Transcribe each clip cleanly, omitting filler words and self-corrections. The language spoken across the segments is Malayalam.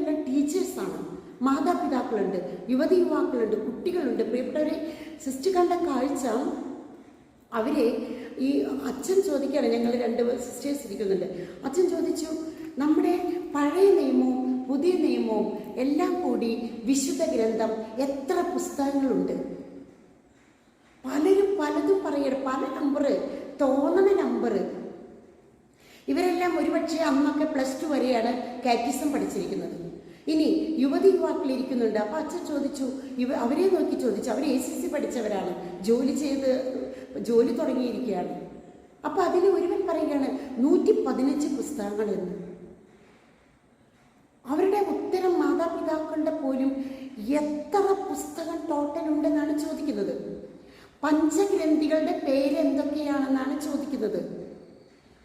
കുട്ടികളെല്ലാം ടീച്ചേഴ്സാണ്, മാതാപിതാക്കളുണ്ട്, യുവതി യുവാക്കളുണ്ട്, കുട്ടികളുണ്ട്. പ്രിയപ്പെട്ടവരെ, സിസ്റ്റർ കണ്ട കാഴ്ച, അവരെ ഈ അച്ഛൻ ചോദിക്കുകയാണ്, ഞങ്ങൾ 2 സിസ്റ്റേഴ്സ് ഇരിക്കുന്നുണ്ട്. അച്ഛൻ ചോദിച്ചു, നമ്മുടെ പഴയ നിയമവും പുതിയ നിയമവും എല്ലാം കൂടി വിശുദ്ധ ഗ്രന്ഥം എത്ര പുസ്തകങ്ങളുണ്ട്? പലരും പലതും പറയണം, പല നമ്പർ, തോന്നണ നമ്പർ. ഇവരെല്ലാം ഒരുപക്ഷെ അന്നൊക്കെ +2 വരെയാണ് കാറ്റിസം പഠിച്ചിരിക്കുന്നത്. ഇനി യുവതി യുവാക്കൾ ഇരിക്കുന്നുണ്ട്. അപ്പം അച്ഛൻ ചോദിച്ചു, അവരെ നോക്കി ചോദിച്ചു, അവർ ACC പഠിച്ചവരാണ്, ജോലി തുടങ്ങിയിരിക്കുകയാണ്. അപ്പം അതിന് ഒരുവൻ പറയുകയാണ് 115 പുസ്തകങ്ങൾ എന്ന്. അവരുടെ ഉത്തരം മാതാപിതാക്കളുടെ പോലും എത്ര പുസ്തകം ടോട്ടൽ ഉണ്ടെന്നാണ് ചോദിക്കുന്നത്. പഞ്ചഗ്രന്ഥികളുടെ പേര് എന്തൊക്കെയാണെന്നാണ് ചോദിക്കുന്നത്.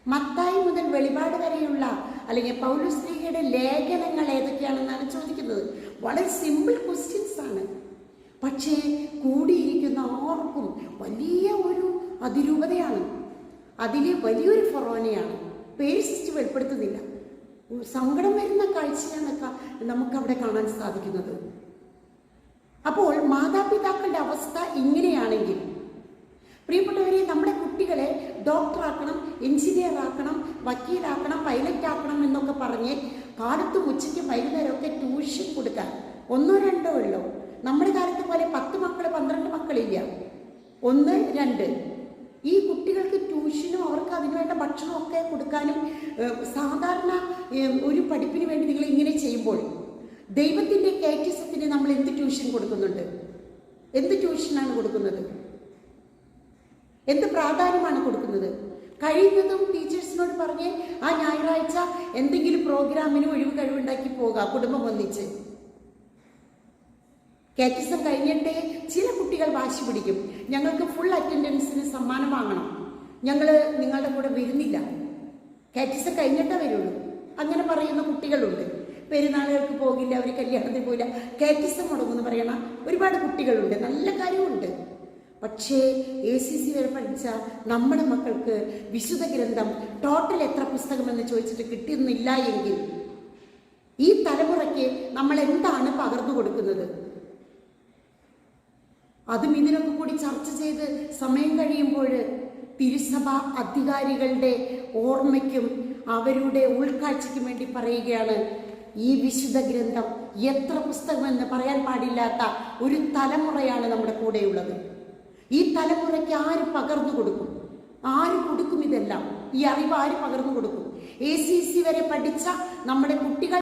മത്തായി മുതൽ വെളിപാട് വരെയുള്ള അല്ലെങ്കിൽ പൗലോസ്ലീഹയുടെ ലേഖനങ്ങൾ ഏതൊക്കെയാണെന്നാണ് ചോദിക്കുന്നത്. വളരെ സിമ്പിൾ ക്വസ്റ്റ്യൻസ് ആണ്. പക്ഷേ കൂടിയിരിക്കുന്ന ആർക്കും വലിയ ഒരു അതിരൂപതയാണ്, അതിലെ വലിയൊരു ഫൊറോനയാണ്. പേര് സിസ്റ്റർ വെളിപ്പെടുത്തുന്നില്ല. സങ്കടം വരുന്ന കാഴ്ചയാണ് നമുക്കവിടെ കാണാൻ സാധിക്കുന്നത്. അപ്പോൾ മാതാപിതാക്കളുടെ അവസ്ഥ ഇങ്ങനെയാണെങ്കിൽ, പ്രിയപ്പെട്ടവരെ, നമ്മുടെ കുട്ടികളെ ഡോക്ടറാക്കണം, എഞ്ചിനീയർ ആക്കണം, വക്കീലാക്കണം, പൈലറ്റ് ആക്കണം എന്നൊക്കെ പറഞ്ഞ് കാലത്തും ഉച്ചയ്ക്കും വൈകുന്നേരമൊക്കെ ട്യൂഷൻ കൊടുക്കാൻ 1 2 ഉള്ളൂ. നമ്മുടെ കാലത്ത് പോലെ 10 മക്കൾ 12 മക്കളില്ല, 1 2. ഈ കുട്ടികൾക്ക് ട്യൂഷനും അവർക്ക് അതിനുവേണ്ട ഭക്ഷണമൊക്കെ കൊടുക്കാനും സാധാരണ ഒരു പഠിപ്പിന് വേണ്ടി നിങ്ങൾ ഇങ്ങനെ ചെയ്യുമ്പോൾ ദൈവത്തിൻ്റെ കാറ്റിസത്തിന് നമ്മൾ എന്ത് ട്യൂഷൻ കൊടുക്കുന്നുണ്ട്? എന്ത് ട്യൂഷനാണ് കൊടുക്കുന്നത്? എന്ത് പ്രാധാന്യമാണ് കൊടുക്കുന്നത്? കഴിയുന്നതും ടീച്ചേഴ്സിനോട് പറഞ്ഞ് ആ ഞായറാഴ്ച എന്തെങ്കിലും പ്രോഗ്രാമിന് കഴിവുണ്ടാക്കി പോകാം, കുടുംബം ഒന്നിച്ച്. കാറ്റിസം കഴിഞ്ഞിട്ടേ ചില കുട്ടികൾ വാശി പിടിക്കും, ഞങ്ങൾക്ക് ഫുൾ അറ്റൻഡൻസിന് സമ്മാനം വാങ്ങണം, ഞങ്ങൾ നിങ്ങളുടെ കൂടെ വരുന്നില്ല, കാറ്റിസം കഴിഞ്ഞിട്ടേ വരുള്ളൂ. അങ്ങനെ പറയുന്ന കുട്ടികളുണ്ട്. പെരുന്നാളുകൾക്ക് പോകില്ല, അവർ കല്യാണത്തിന് പോകില്ല, കാറ്റിസം മുടങ്ങുമെന്ന് പറയണ ഒരുപാട് കുട്ടികളുണ്ട്. നല്ല കാര്യമുണ്ട്. പക്ഷേ ACC വരെ പഠിച്ച നമ്മുടെ മക്കൾക്ക് വിശുദ്ധ ഗ്രന്ഥം ടോട്ടൽ എത്ര പുസ്തകമെന്ന് ചോദിച്ചിട്ട് കിട്ടുന്നില്ല എങ്കിൽ ഈ തലമുറയ്ക്ക് നമ്മൾ എന്താണ് പകർന്നു കൊടുക്കുന്നത്? അതും ഇതിനൊക്കെ കൂടി ചർച്ച ചെയ്ത് സമയം കഴിയുമ്പോൾ തിരുസഭ അധികാരികളുടെ ഓർമ്മയ്ക്കും അവരുടെ ഉൾക്കാഴ്ചയ്ക്കും വേണ്ടി പറയുകയാണ്, ഈ വിശുദ്ധ ഗ്രന്ഥം എത്ര പുസ്തകമെന്ന് പറയാൻ പാടില്ലാത്ത ഒരു തലമുറയാണ് നമ്മുടെ കൂടെയുള്ളത്. ഈ തലമുറയ്ക്ക് ആര് പകർന്നു കൊടുക്കും? ആര് കൊടുക്കും? ഇതെല്ലാം ഈ അറിവ് ആര് പകർന്നു കൊടുക്കും? ACC വരെ പഠിച്ച നമ്മുടെ കുട്ടികൾ